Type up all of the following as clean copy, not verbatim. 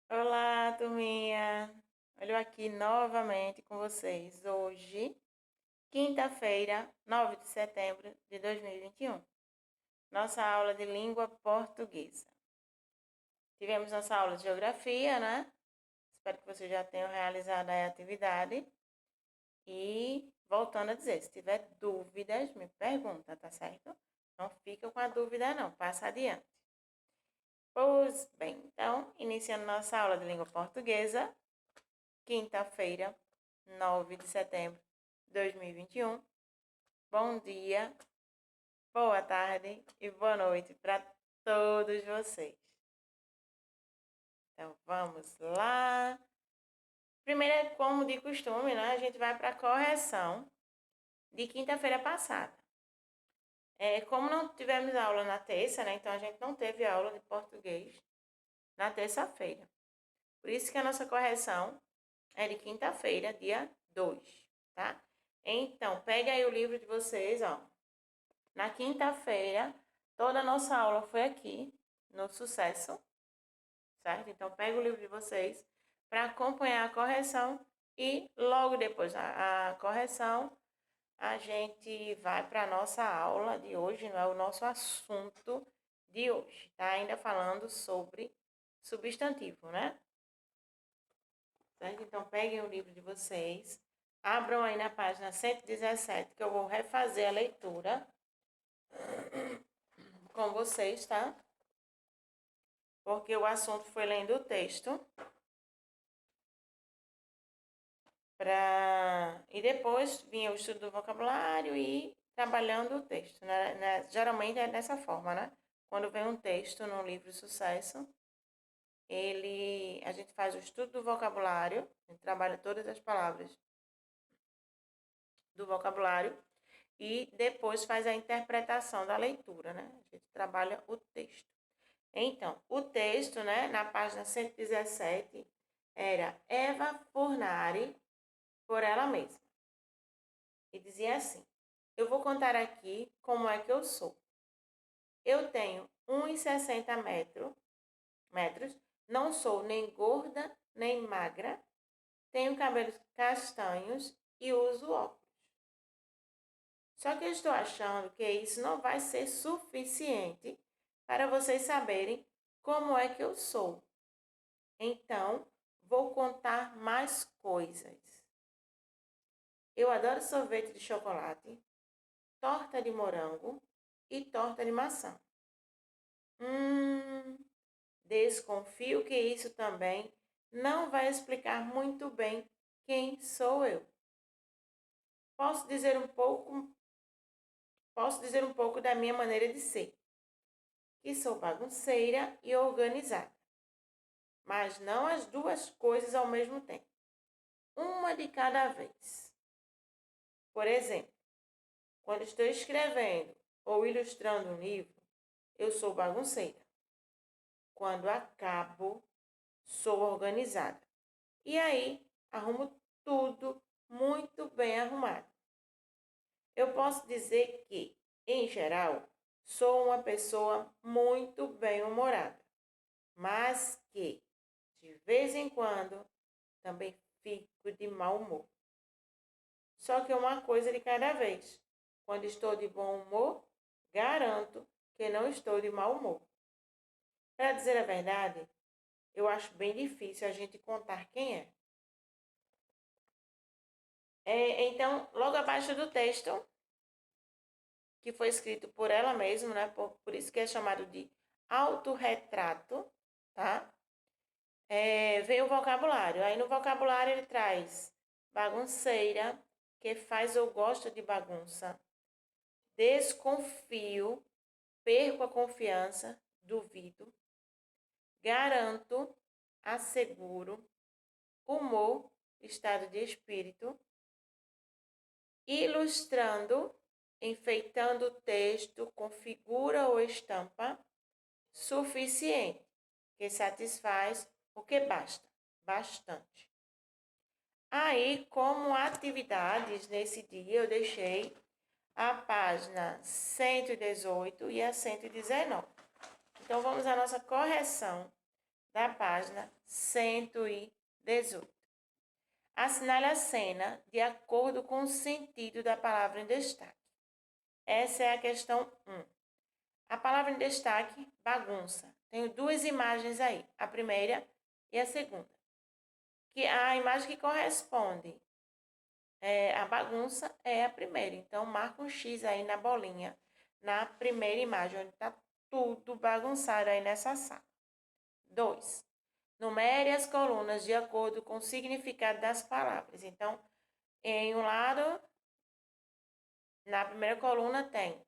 Olá, turminha! Olho aqui novamente com vocês hoje, quinta-feira, 9 de setembro de 2021. Nossa aula de língua portuguesa. Tivemos nossa aula de geografia, né? Espero que vocês já tenham realizado a atividade. E voltando a dizer, se tiver dúvidas, me pergunta, tá certo? Não fica com a dúvida não, passa adiante. Pois bem, então, iniciando nossa aula de língua portuguesa, quinta-feira, 9 de setembro de 2021. Bom dia, boa tarde e boa noite para todos vocês. Então, vamos lá. Primeiro, como de costume, né? A gente vai para a correção de quinta-feira passada. Como não tivemos aula na terça, né? Então, a gente não teve aula de português na terça-feira. Por isso que a nossa correção é de quinta-feira, dia 2, tá? Então, pega aí o livro de vocês, ó. Na quinta-feira, toda a nossa aula foi aqui, no Sucesso, certo? Então, pega o livro de vocês para acompanhar a correção e logo depois da correção, a gente vai para a nossa aula de hoje, não é o nosso assunto de hoje, tá? Ainda falando sobre substantivo, né? Certo? Então, peguem o livro de vocês, abram aí na página 117, que eu vou refazer a leitura com vocês, tá? Porque o assunto foi lendo o texto. E depois vinha o estudo do vocabulário e trabalhando o texto, né? Geralmente é dessa forma, né? Quando vem um texto no livro Sucesso, a gente faz o estudo do vocabulário, a gente trabalha todas as palavras do vocabulário e depois faz a interpretação da leitura, né? A gente trabalha o texto. Então, o texto, né, na página 117, era Eva Furnari por ela mesma. E dizia assim: eu vou contar aqui como é que eu sou. Eu tenho 1,60 metros, não sou nem gorda nem magra, tenho cabelos castanhos e uso óculos. Só que eu estou achando que isso não vai ser suficiente para vocês saberem como é que eu sou. Então, vou contar mais coisas. Eu adoro sorvete de chocolate, torta de morango e torta de maçã. Hum, desconfio que isso também não vai explicar muito bem quem sou eu. Posso dizer um pouco da minha maneira de ser, que sou bagunceira e organizada, mas não as duas coisas ao mesmo tempo, uma de cada vez. Por exemplo, quando estou escrevendo ou ilustrando um livro, eu sou bagunceira. Quando acabo, sou organizada. E aí, arrumo tudo muito bem arrumado. Eu posso dizer que, em geral, sou uma pessoa muito bem-humorada, mas que, de vez em quando, também fico de mau humor. Só que uma coisa de cada vez. Quando estou de bom humor, garanto que não estou de mau humor. Para dizer a verdade, eu acho bem difícil a gente contar quem é. Então, logo abaixo do texto, que foi escrito por ela mesma, né? Por isso que é chamado de autorretrato, tá? Vem o vocabulário. Aí no vocabulário ele traz bagunceira, que faz ou gosta de bagunça, desconfio, perco a confiança, duvido, garanto, asseguro, humor, estado de espírito, ilustrando, enfeitando o texto com figura ou estampa, suficiente, que satisfaz o que basta, bastante. Aí, como atividades nesse dia, eu deixei a página 118 e a 119. Então, vamos à nossa correção da página 118. Assinale a cena de acordo com o sentido da palavra em destaque. Essa é a questão 1. A palavra em destaque, bagunça. Tenho duas imagens aí, a primeira e a segunda. Que a imagem que corresponde à bagunça é a primeira. Então, marca um X aí na bolinha, na primeira imagem, onde está tudo bagunçado aí nessa sala. 2. Numere as colunas de acordo com o significado das palavras. Então, em um lado, na primeira coluna tem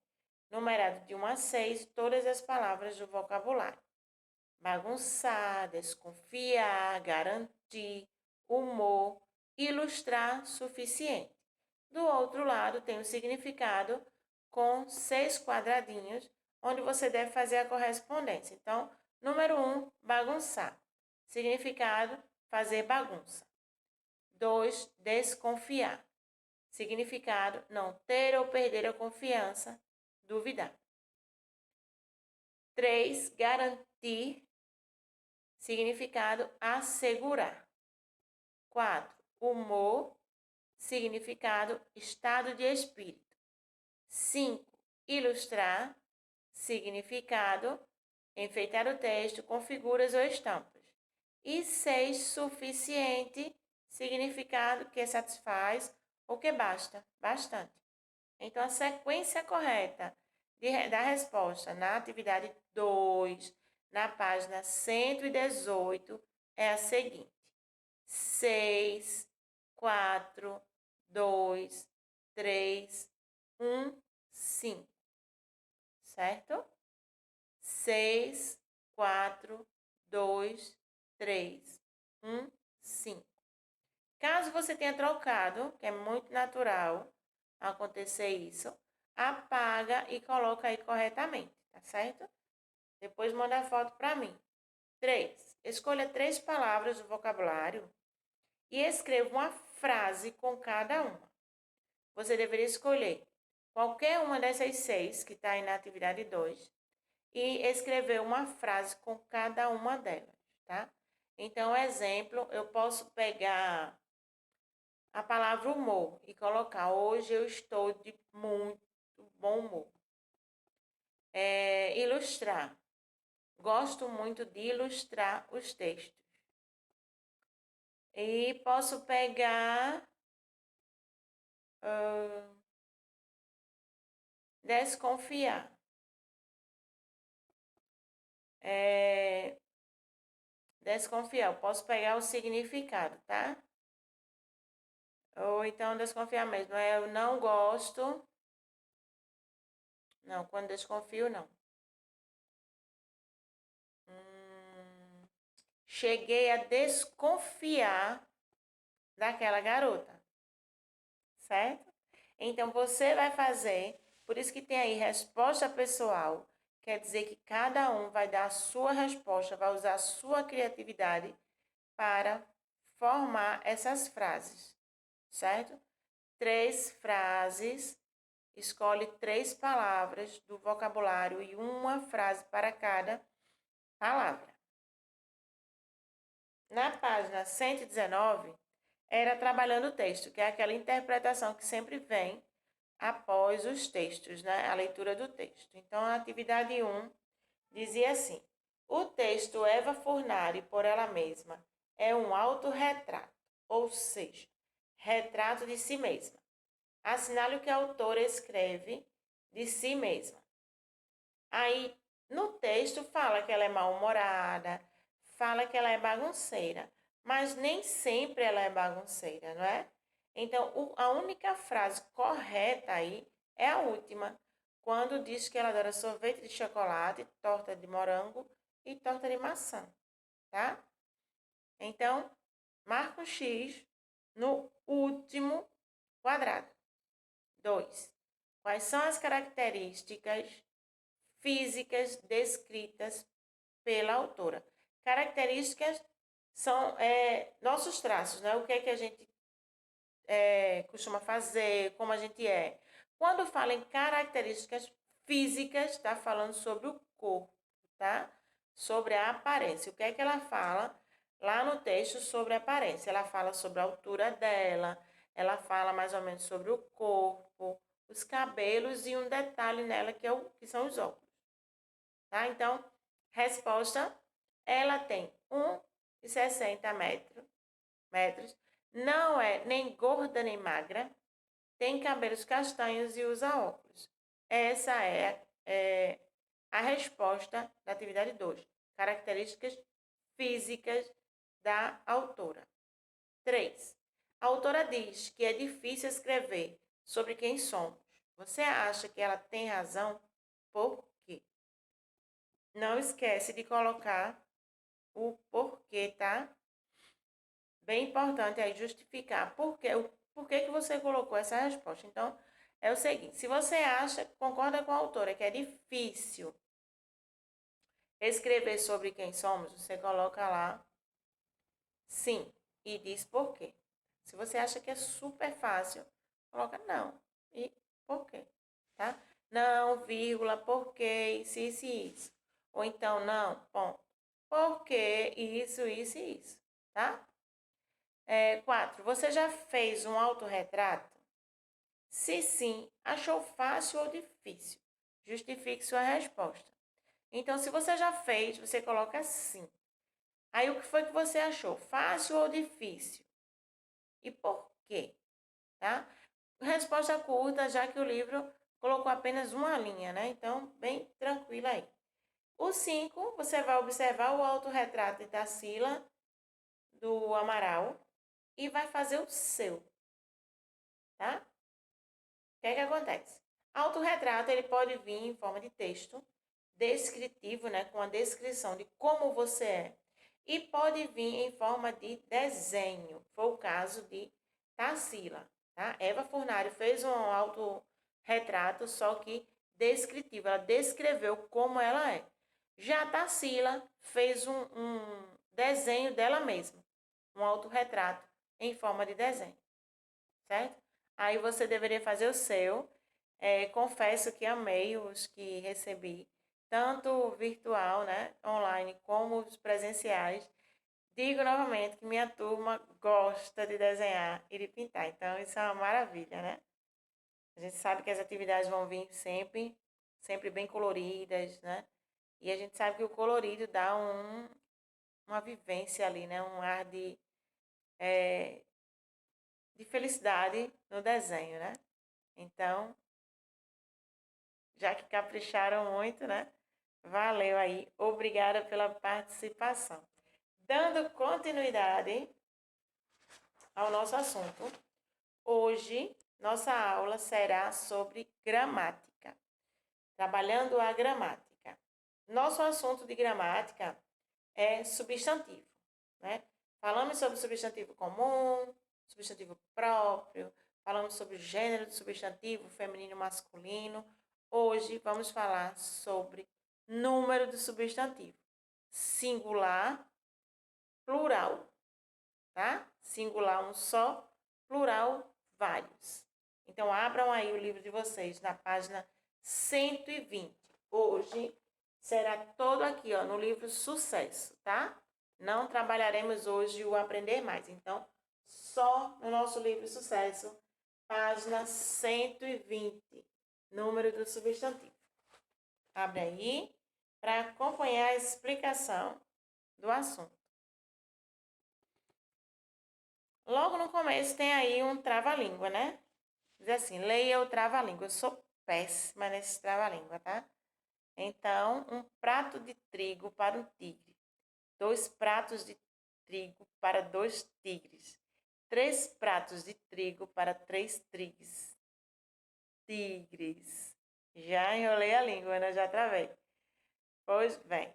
numerado de 1 a 6 todas as palavras do vocabulário. Bagunçar, desconfiar, garantir, humor, ilustrar, suficiente. Do outro lado tem o significado com 6 quadradinhos, onde você deve fazer a correspondência. Então, número 1, bagunçar. Significado, fazer bagunça. 2, desconfiar. Significado, não ter ou perder a confiança, duvidar. 3, garantir. Significado, assegurar. 4, humor. Significado, estado de espírito. 5, ilustrar. Significado, enfeitar o texto com figuras ou estampas. E 6, suficiente, significado que satisfaz ou que basta, bastante. Então, a sequência correta da resposta na atividade 2, na página 118, é a seguinte: 6, 4, 2, 3, 1, 5. Certo? 6, 4, 2, 3, 1, 5. Caso você tenha trocado, que é muito natural acontecer isso, apaga e coloca aí corretamente, tá certo? Depois manda a foto para mim. 3. Escolha 3 palavras do vocabulário e escreva uma frase com cada uma. Você deveria escolher qualquer uma dessas 6 que está aí na atividade 2 e escrever uma frase com cada uma delas, tá? Então, exemplo, eu posso pegar a palavra humor e colocar: hoje eu estou de muito bom humor. Ilustrar. Gosto muito de ilustrar os textos. E posso pegar desconfiar. Desconfiar. Eu posso pegar o significado, tá? Ou então desconfiar mesmo. Eu não gosto. Não, quando desconfio, não. Cheguei a desconfiar daquela garota. Certo? Então, você vai fazer, por isso que tem aí resposta pessoal, quer dizer que cada um vai dar a sua resposta, vai usar a sua criatividade para formar essas frases, certo? 3 frases, escolhe 3 palavras do vocabulário e uma frase para cada palavra. Na página 119, era trabalhando o texto, que é aquela interpretação que sempre vem após os textos, né? A leitura do texto. Então, a atividade 1 dizia assim: o texto Eva Furnari, por ela mesma, é um autorretrato, ou seja, retrato de si mesma. Assinale o que a autora escreve de si mesma. Aí, no texto, fala que ela é mal-humorada, fala que ela é bagunceira, mas nem sempre ela é bagunceira, não é? Então, a única frase correta aí é a última, quando diz que ela adora sorvete de chocolate, torta de morango e torta de maçã, tá? Então, marca um X no último quadrado. 2. Quais são as características físicas descritas pela autora? Características são nossos traços, né? O que é que a gente costuma fazer, como a gente é. Quando fala em características físicas, está falando sobre o corpo, tá? sobre a aparência. O que é que ela fala lá no texto sobre a aparência? Ela fala sobre a altura dela, ela fala mais ou menos sobre o corpo, os cabelos e um detalhe nela que são os óculos. Tá? Então, resposta, ela tem 1,60 metros, não é nem gorda nem magra, tem cabelos castanhos e usa óculos. Essa é a resposta da atividade 2. Características físicas da autora. 3. A autora diz que é difícil escrever sobre quem somos. Você acha que ela tem razão? Por quê? Não esquece de colocar o porquê, tá? Bem importante aí justificar por que que você colocou essa resposta. Então, é o seguinte, se você acha, concorda com a autora, que é difícil escrever sobre quem somos, você coloca lá sim e diz por quê. Se você acha que é super fácil, coloca não e por quê, tá? Não, vírgula, por quê, isso e isso. Ou então, não, ponto. Por que isso e isso, tá? 4. Você já fez um autorretrato? Se sim, achou fácil ou difícil? Justifique sua resposta. Então, se você já fez, você coloca sim. Aí, o que foi que você achou? Fácil ou difícil? E por quê? Tá? Resposta curta, já que o livro colocou apenas uma linha, né? Então, bem tranquila aí. O 5, você vai observar o autorretrato de Tarsila, do Amaral, e vai fazer o seu, tá? O que é que acontece? Autorretrato, ele pode vir em forma de texto, descritivo, né, com a descrição de como você é, e pode vir em forma de desenho. Foi o caso de Tarsila, tá? Eva Furnário fez um autorretrato, só que descritivo, ela descreveu como ela é. Já Tarsila fez um desenho dela mesma, um autorretrato em forma de desenho, certo? Aí você deveria fazer o seu. Confesso que amei os que recebi, tanto virtual, né, online, como os presenciais. Digo novamente que minha turma gosta de desenhar e de pintar, então isso é uma maravilha, né? A gente sabe que as atividades vão vir sempre bem coloridas, né? E a gente sabe que o colorido dá uma vivência ali, né? Um ar de felicidade no desenho, né? Então, já que capricharam muito, né? Valeu aí, obrigada pela participação. Dando continuidade ao nosso assunto, hoje nossa aula será sobre gramática, trabalhando a gramática. Nosso assunto de gramática é substantivo, né? Falamos sobre substantivo comum, substantivo próprio, falamos sobre o gênero do substantivo, feminino e masculino. Hoje vamos falar sobre número do substantivo, singular, plural, tá? Singular um só, plural vários. Então abram aí o livro de vocês na página 120. Hoje será todo aqui, ó, no livro Sucesso, tá? Não trabalharemos hoje o Aprender Mais. Então, só no nosso livro Sucesso, página 120, número do substantivo. Abre aí para acompanhar a explicação do assunto. Logo no começo tem aí um trava-língua, né? Diz assim, leia o trava-língua. Eu sou péssima nesse trava-língua, tá? Então, um prato de trigo para um tigre. 2 pratos de trigo para 2 tigres. 3 pratos de trigo para 3 tigres. Já enrolei a língua, né? Já travei. Pois bem,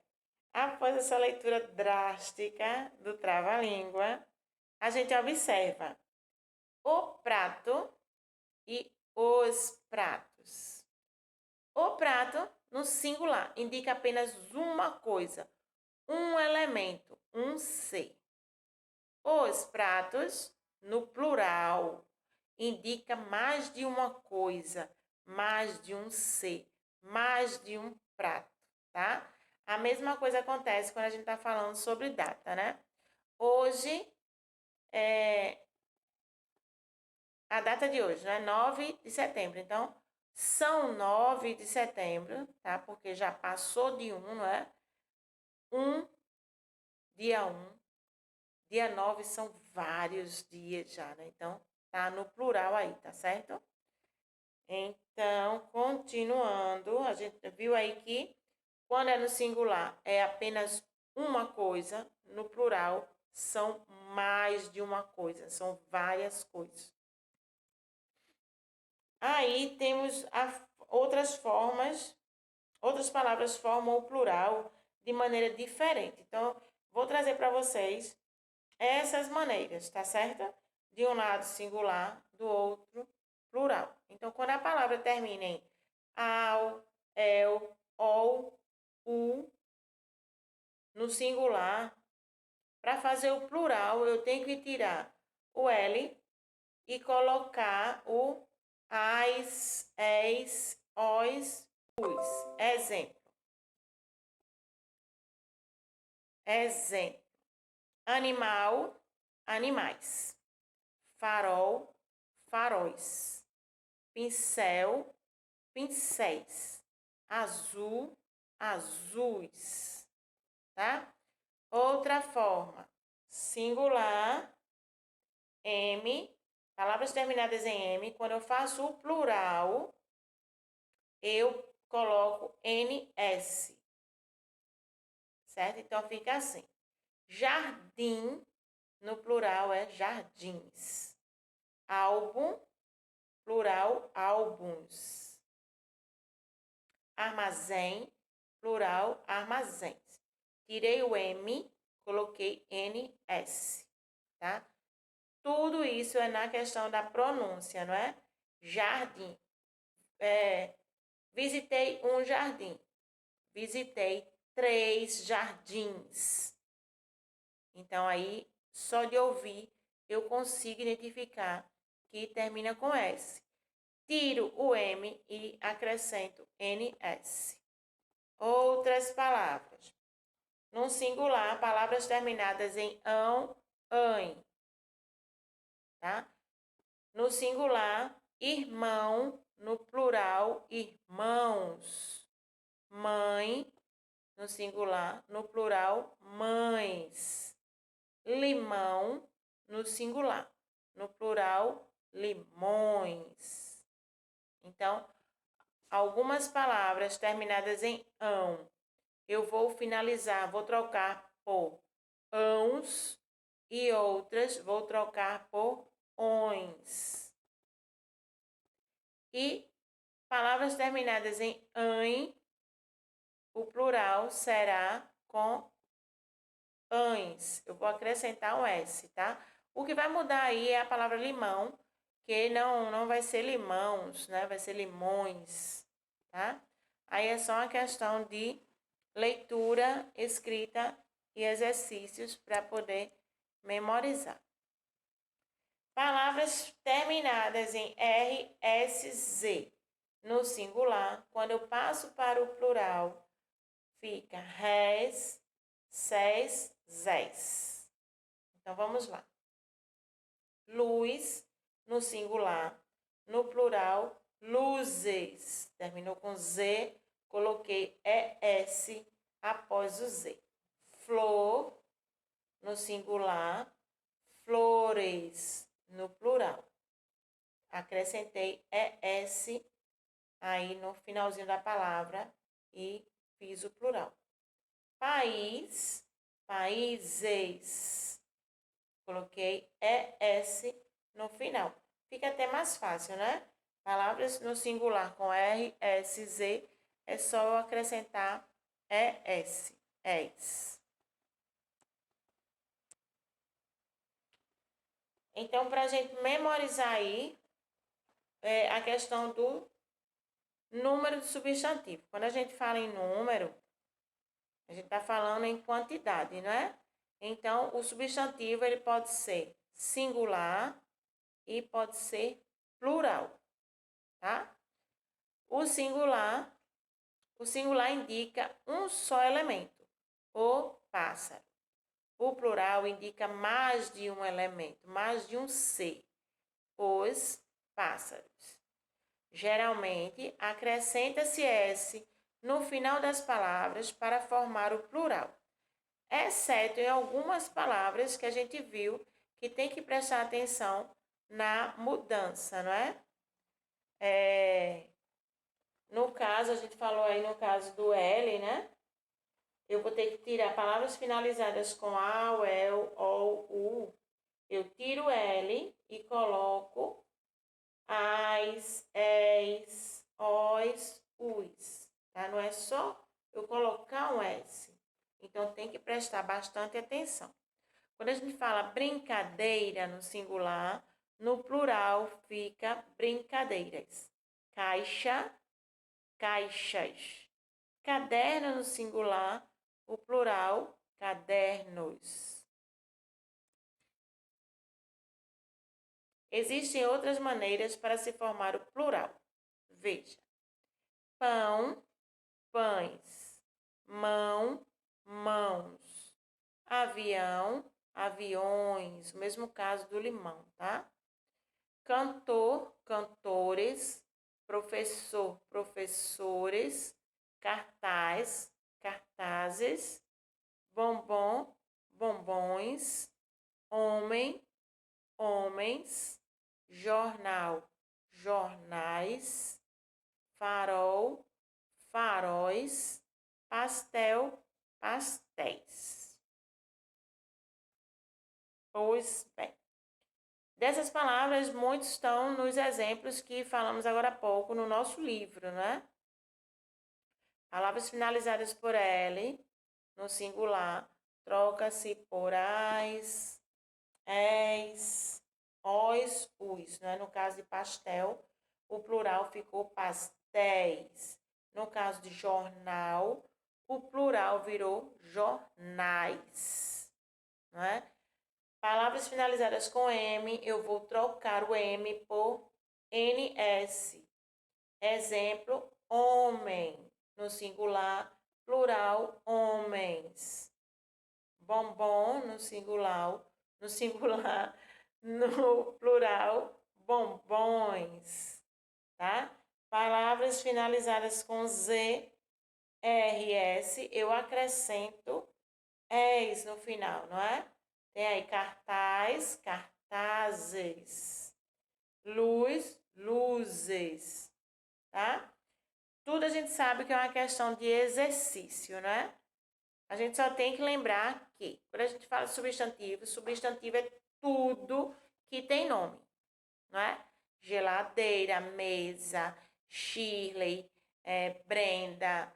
após essa leitura drástica do trava-língua, a gente observa o prato e os pratos. O prato, no singular, indica apenas uma coisa, um elemento, um ser. Os pratos, no plural, indica mais de uma coisa, mais de um ser, mais de um prato, tá? A mesma coisa acontece quando a gente está falando sobre data, né? Hoje, a data de hoje, né? 9 de setembro. Então, são 9 de setembro, tá? Porque já passou de 1, não é? Dia 1, dia 9 são vários dias já, né? Então, tá no plural aí, tá certo? Então, continuando, a gente viu aí que quando é no singular é apenas uma coisa, no plural são mais de uma coisa, são várias coisas. Aí temos outras formas, outras palavras formam o plural de maneira diferente. Então, vou trazer para vocês essas maneiras, tá certo? De um lado singular, do outro plural. Então, quando a palavra termina em ao, el, ol, u, no singular, para fazer o plural, eu tenho que tirar o L e colocar o ais, es, os, us. Exemplo. Exemplo. Animal, animais. Farol, faróis. Pincel, pincéis. Azul, azuis. Tá? Outra forma. Singular, M. Palavras terminadas em M. Quando eu faço o plural, eu coloco NS. Certo? Então fica assim. Jardim, no plural é jardins. Álbum, plural, álbuns. Armazém, plural, armazéns. Tirei o M, coloquei NS, tá? Tudo isso é na questão da pronúncia, não é? Jardim. Visitei um jardim. Visitei 3 jardins. Então, aí, só de ouvir, eu consigo identificar que termina com S. Tiro o M e acrescento NS. Outras palavras. No singular, palavras terminadas em ão, ãe. Tá? No singular, irmão. No plural, irmãos. Mãe, no singular. No plural, mães. Limão, no singular. No plural, limões. Então, algumas palavras terminadas em ão, eu vou finalizar, vou trocar por ãos e outras vou trocar por ões. E palavras terminadas em ãe, o plural será com ães. Eu vou acrescentar um S, tá? O que vai mudar aí é a palavra limão, que não vai ser limãos, né? Vai ser limões, tá? Aí é só uma questão de leitura, escrita e exercícios para poder memorizar. Palavras terminadas em R, S, Z. No singular, quando eu passo para o plural, fica res, ses, zés. Então, vamos lá. Luz, no singular. No plural, luzes. Terminou com Z, coloquei ES após o Z. Flor, no singular. Flores, no plural. Acrescentei ES aí no finalzinho da palavra e fiz o plural. País, países. Coloquei ES no final. Fica até mais fácil, né? Palavras no singular com R, S, Z, é só eu acrescentar ES. ES. Então, para a gente memorizar aí, a questão do número de substantivo. Quando a gente fala em número, a gente está falando em quantidade, não é? Então, o substantivo ele pode ser singular e pode ser plural, tá? O singular O singular indica um só elemento, o pássaro. O plural indica mais de um elemento, mais de um ser, os pássaros. Geralmente, acrescenta-se S no final das palavras para formar o plural, exceto em algumas palavras que a gente viu que tem que prestar atenção na mudança, não é? No caso, a gente falou aí no caso do L, né? Eu vou ter que tirar palavras finalizadas com A, o, el, o, u. Eu tiro L e coloco as, es, os, us. Tá? Não é só eu colocar um S. Então, tem que prestar bastante atenção. Quando a gente fala brincadeira no singular, no plural fica brincadeiras. Caixa, caixas. Caderno no singular, o plural, cadernos. Existem outras maneiras para se formar o plural. Veja: pão, pães. Mão, mãos. Avião, aviões. O mesmo caso do limão, tá? Cantor, cantores. Professor, professores. Cartaz, cartazes. Bombom, bombons. Homem, homens. Jornal, jornais. Farol, faróis. Pastel, pastéis. Pois bem, dessas palavras, muitos estão nos exemplos que falamos agora há pouco no nosso livro, né? Palavras finalizadas por L, no singular, troca-se por as, es, os, us. Né? No caso de pastel, o plural ficou pastéis. No caso de jornal, o plural virou jornais. Não é? Palavras finalizadas com M, eu vou trocar o M por NS. Exemplo, homem. No singular, plural, homens. Bombom no singular, no plural, bombons. Tá? Palavras finalizadas com Z, RS, eu acrescento ES no final, não é? Tem aí cartaz, cartazes. Luz, luzes. Tá? Tudo a gente sabe que é uma questão de exercício, né? A gente só tem que lembrar que, quando a gente fala substantivo, substantivo é tudo que tem nome, não é? Geladeira, mesa, Shirley, Brenda,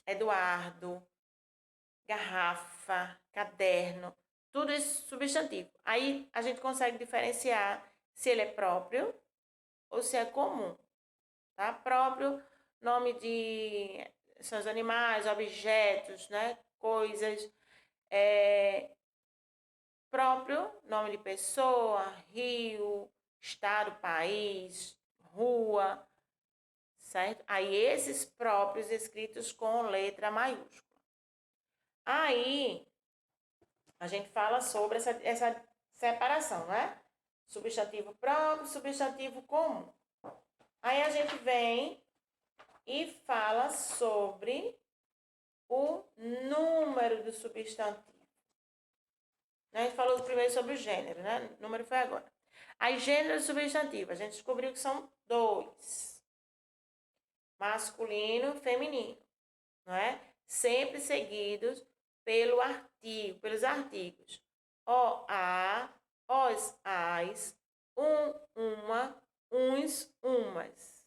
Eduardo, garrafa, caderno, tudo isso substantivo. Aí a gente consegue diferenciar se ele é próprio ou se é comum, tá? Próprio, nome de são os animais, objetos, né? Coisas. Próprio, nome de pessoa, rio, estado, país, rua, certo? Aí esses próprios escritos com letra maiúscula. Aí a gente fala sobre essa separação, né? Substantivo próprio, substantivo comum. Aí a gente vem e fala sobre o número do substantivo. A gente falou primeiro sobre o gênero, né? O número foi agora. Aí, gênero e substantivo. A gente descobriu que são 2. Masculino e feminino. Não é? Sempre seguidos pelos artigos. O, a, os, as, uma, uns, umas.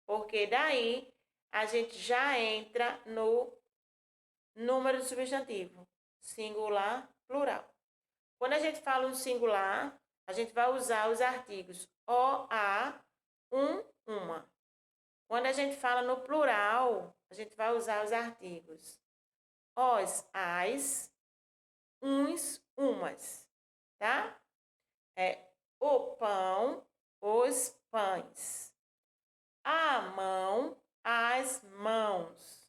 Porque daí a gente já entra no número do substantivo. Singular, plural. Quando a gente fala um singular, a gente vai usar os artigos o, a, uma. Quando a gente fala no plural, a gente vai usar os artigos os, as, uns, umas, tá? O pão, os pães. a mão, as mãos.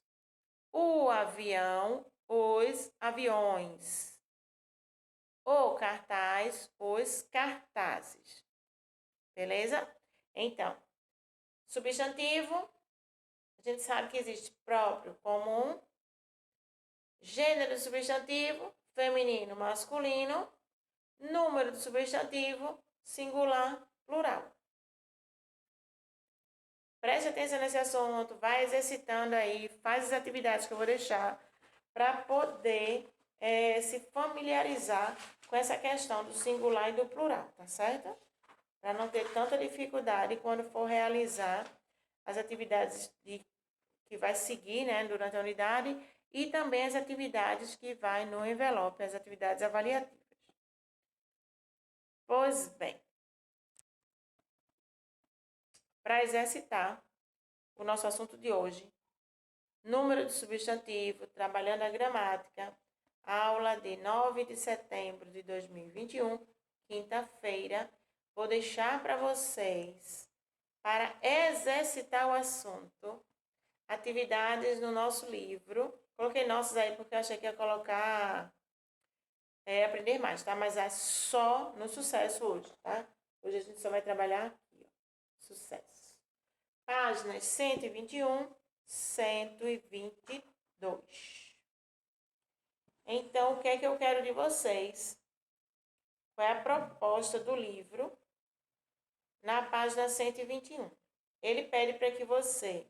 O avião, os aviões. O cartaz, os cartazes. Beleza? Então, substantivo, a gente sabe que existe próprio, comum, gênero do substantivo, feminino, masculino, número do substantivo, singular, plural. Preste atenção nesse assunto, vai exercitando aí, faz as atividades que eu vou deixar para poder se familiarizar com essa questão do singular e do plural, tá certo? Para não ter tanta dificuldade quando for realizar as atividades que vai seguir, né, durante a unidade e também as atividades que vai no envelope, as atividades avaliativas. Pois bem, para exercitar o nosso assunto de hoje, número de substantivo, trabalhando a gramática, aula de 9 de setembro de 2021, quinta-feira, vou deixar para vocês, para exercitar o assunto, atividades no nosso livro. Coloquei nossos aí porque eu achei que ia colocar aprender mais, tá? Mas é só no sucesso hoje, tá? Hoje a gente só vai trabalhar aqui, ó, sucesso. Páginas 121, 122. Então, o que é que eu quero de vocês? Qual é a proposta do livro na página 121? Ele pede para que você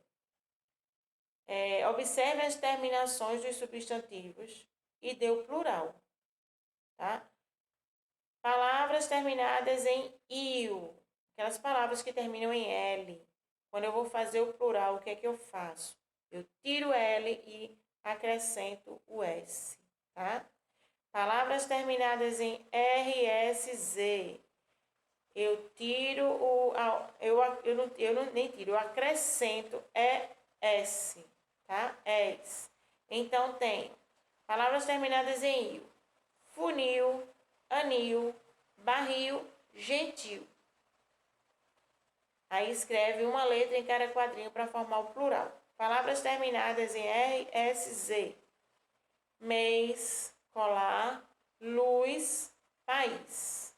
observe as terminações dos substantivos e dê o plural, tá? Palavras terminadas em "io", aquelas palavras que terminam em "l". Quando eu vou fazer o plural, o que é que eu faço? Eu tiro o "l" e acrescento o "s", tá? Palavras terminadas em "rs", eu tiro o... Eu não nem tiro, eu acrescento "es", tá? Es. Então, tem palavras terminadas em "io", funil, anil, barril, gentil. Aí escreve uma letra em cada quadrinho para formar o plural. Palavras terminadas em RSZ. Mês, colar, luz, país.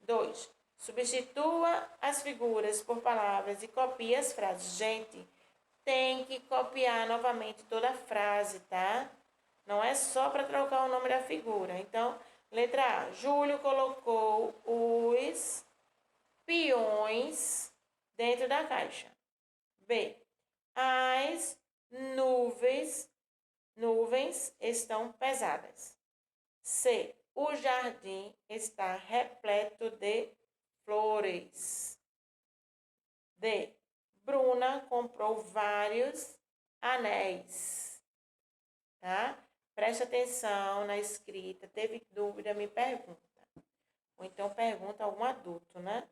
2. Substitua as figuras por palavras e copie as frases. Gente, tem que copiar novamente toda a frase, tá? Não é só para trocar o nome da figura. Então, letra A. Júlio colocou os peões dentro da caixa. B. As nuvens estão pesadas. C. O jardim está repleto de flores. D. Bruna comprou vários anéis. Tá? Preste atenção na escrita. Teve dúvida, me pergunta. Ou então pergunta a algum adulto, né?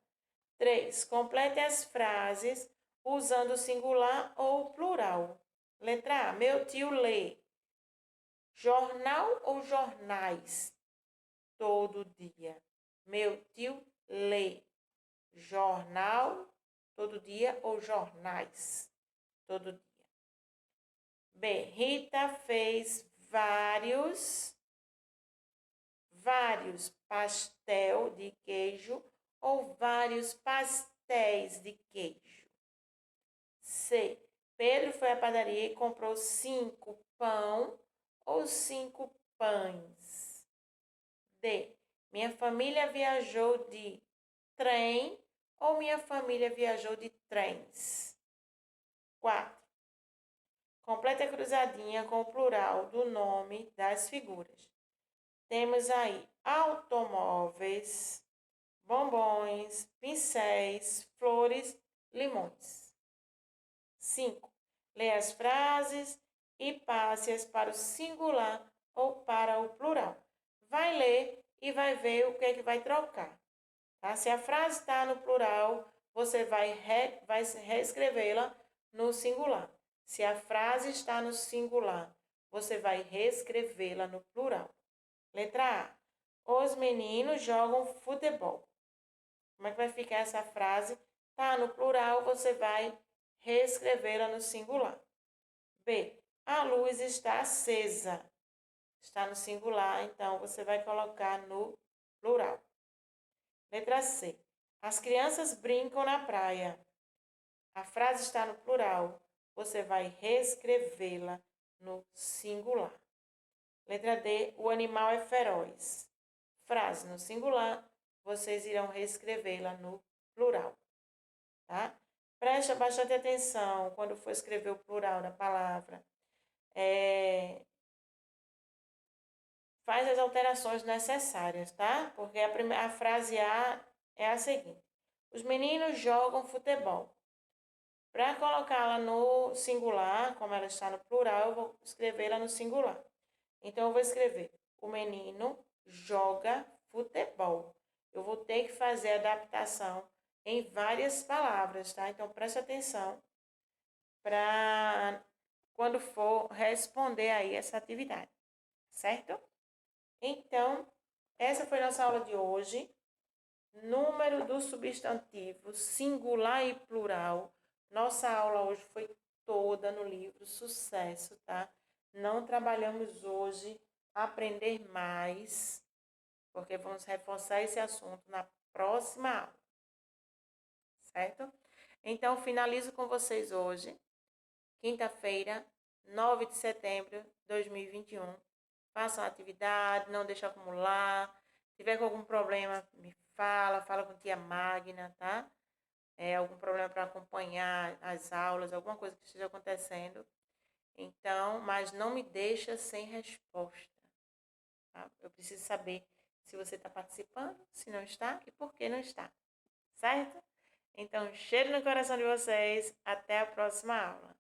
3. Complete as frases usando o singular ou plural. Letra A. Meu tio lê. Jornal ou jornais? Todo dia. Meu tio lê. Jornal todo dia ou jornais? Todo dia. B. Rita fez vários pastel de queijo ou vários pastéis de queijo. C. Pedro foi à padaria e comprou 5 pão ou 5 pães. D. Minha família viajou de trem ou minha família viajou de trens. 4. Complete a cruzadinha com o plural do nome das figuras. Temos aí automóveis, bombons, pincéis, flores, limões. 5. Leia as frases e passe-as para o singular ou para o plural. Vai ler e vai ver o que é que vai trocar. Tá? Se a frase está no plural, você vai reescrevê-la no singular. Se a frase está no singular, você vai reescrevê-la no plural. Letra A. Os meninos jogam futebol. Como é que vai ficar essa frase? Tá no plural, você vai reescrevê-la no singular. B. A luz está acesa. Está no singular, então você vai colocar no plural. Letra C. As crianças brincam na praia. A frase está no plural. Você vai reescrevê-la no singular. Letra D. O animal é feroz. Frase no singular. Vocês irão reescrevê-la no plural. Tá? Presta bastante atenção quando for escrever o plural da palavra. Faz as alterações necessárias, tá? Porque a frase A é a seguinte: os meninos jogam futebol. Para colocá-la no singular, como ela está no plural, eu vou escrevê-la no singular. Então, eu vou escrever: o menino joga futebol. Eu vou ter que fazer adaptação em várias palavras, tá? Então, preste atenção para quando for responder aí essa atividade, certo? Então, essa foi nossa aula de hoje. Número do substantivo singular e plural. Nossa aula hoje foi toda no livro Sucesso, tá? Não trabalhamos hoje aprender mais, porque vamos reforçar esse assunto na próxima aula, certo? Então, finalizo com vocês hoje, quinta-feira, 9 de setembro de 2021. Façam a atividade, não deixe acumular. Se tiver com algum problema, me fala com tia Magna, tá? Algum problema para acompanhar as aulas, alguma coisa que esteja acontecendo. Então, mas não me deixa sem resposta, tá? Eu preciso saber se você está participando, se não está e por que não está, certo? Então, cheiro no coração de vocês. Até a próxima aula.